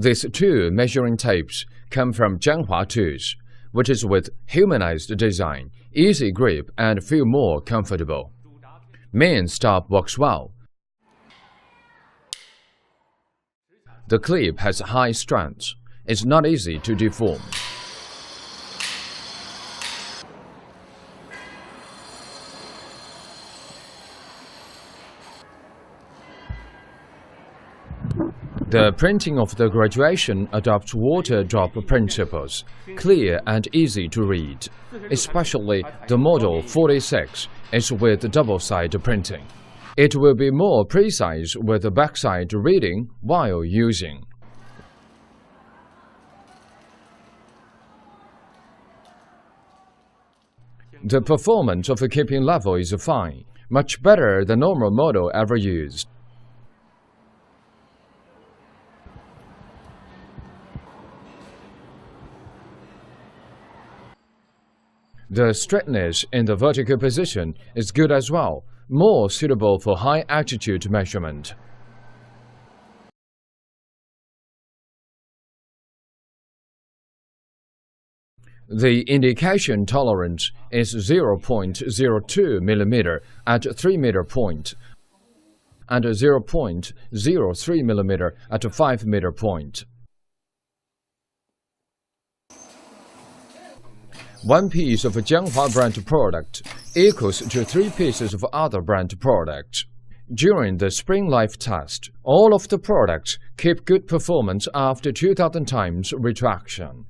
These two measuring tapes come from Jianghua tools, which is with humanized design, easy grip, and feel more comfortable. Main stop works well. The clip has high strength. It's not easy to deform. The printing of the graduation adopts water drop principles, clear and easy to read. Especially the model 46 is with double-side printing. It will be more precise with the backside reading while using. The performance of a keeping level is fine, much better than normal model ever used. The straightness in the vertical position is good as well, more suitable for high altitude measurement. The indication tolerance is 0.02 mm at 3 meter point and 0.03 mm at 5 meter point. One piece of a Jianghua brand product equals to 3 pieces of other brand products. During the spring life test, all of the products keep good performance after 2000 times retraction.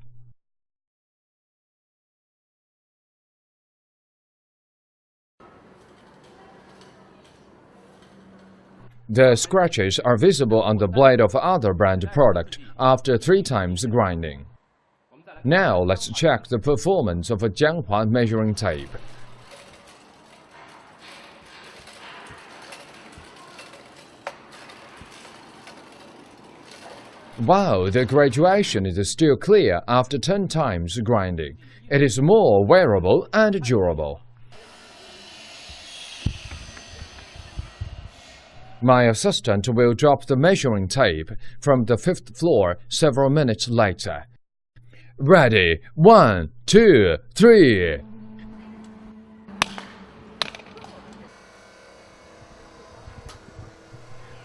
The scratches are visible on the blade of other brand product after 3 times grinding. Now let's check the performance of a Jianghua measuring tape. Wow, the graduation is still clear after 10 times grinding. It is more wearable and durable. My assistant will drop the measuring tape from the 5th floor several minutes later. Ready, 1, 2, 3.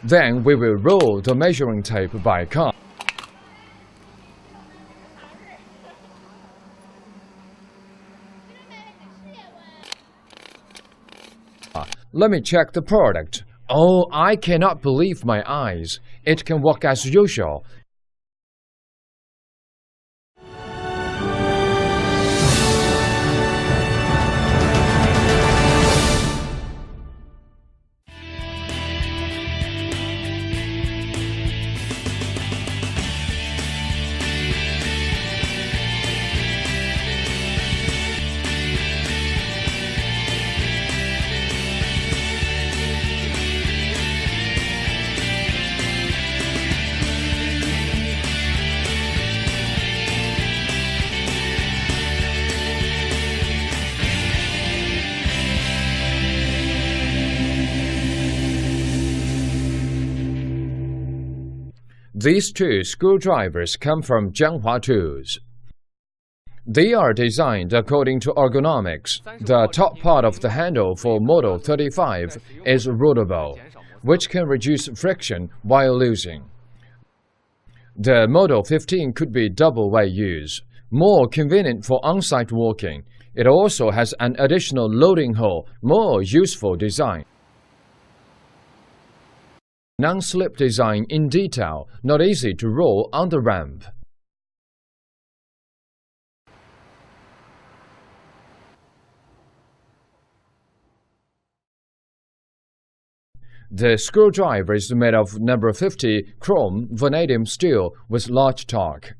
Then we will roll the measuring tape by car. Let me check the product. Oh, I cannot believe my eyes. It can work as usual. These 2 screwdrivers come from Jianghua tools. They are designed according to ergonomics. The top part of the handle for Model 35 is rollable, which can reduce friction while using. The Model 15 could be double-way use, more convenient for on-site working. It also has an additional loading hole, more useful design. Non-slip design in detail, not easy to roll on the ramp. The screwdriver is made of number 50 chrome vanadium steel with large torque.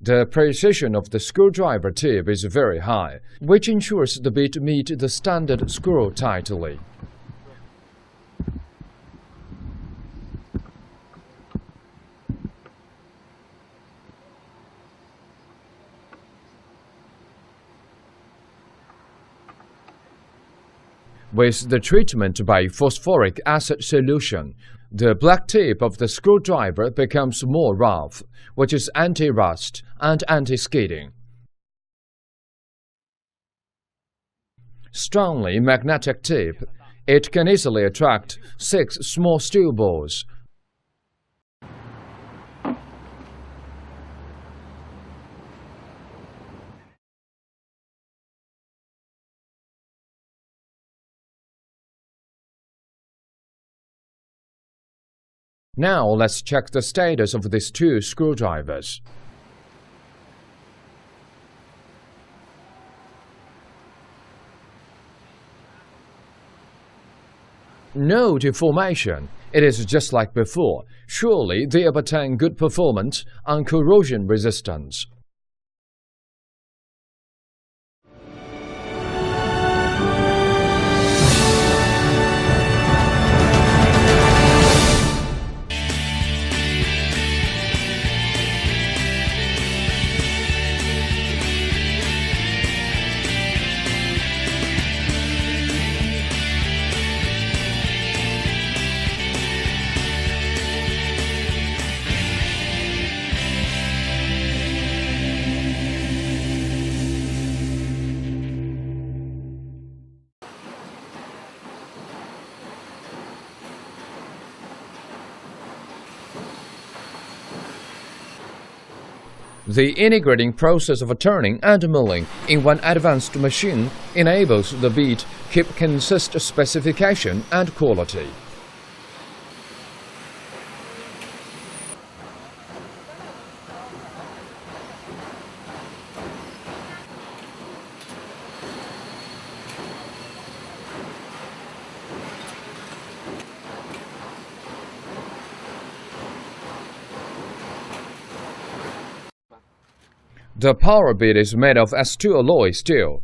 The precision of the screwdriver tip is very high, which ensures the bit meets the standard screw tightly. With the treatment by phosphoric acid solution, the black tip of the screwdriver becomes more rough, which is anti-rust and anti-skidding. Strongly magnetic tip. It can easily attract 6 small steel balls. Now let's check the status of these 2 screwdrivers. No deformation. It is just like before. Surely they obtain good performance and corrosion resistance. The integrating process of turning and milling in one advanced machine enables the bead keep consistent specification and quality. The power bead is made of S2 alloy steel.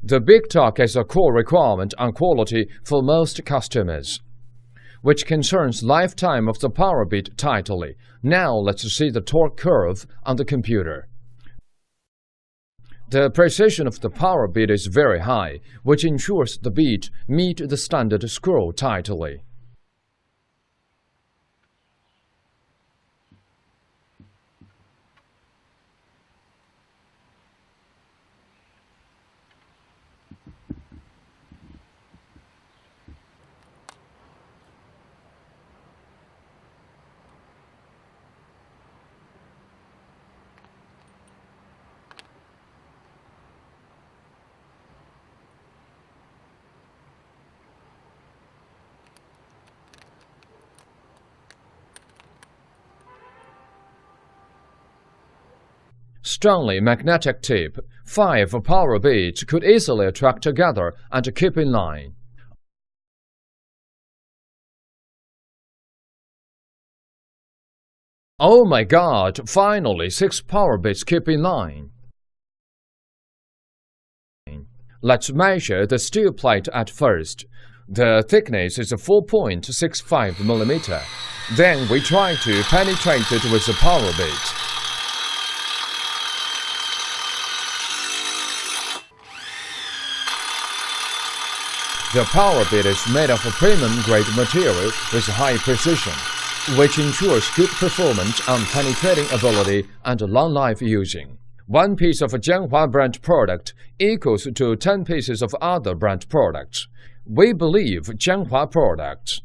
The big torque is a core requirement and quality for most customers, which concerns lifetime of the power bead tightly. Now let's see the torque curve on the computer. The precision of the power bead is very high, which ensures the bead meet the standard screw tightly. Strongly magnetic tip. 5 power beads could easily attract together and keep in line. Oh my God! Finally, 6 power beads keep in line. Let's measure the steel plate at first. The thickness is 4.65 mm. Then we try to penetrate it with the power bead. The power bead is made of a premium-grade material with high precision, which ensures good performance and penetrating ability and long life using. 1 piece of a Jianghua brand product equals to 10 pieces of other brand products. We believe Jianghua products.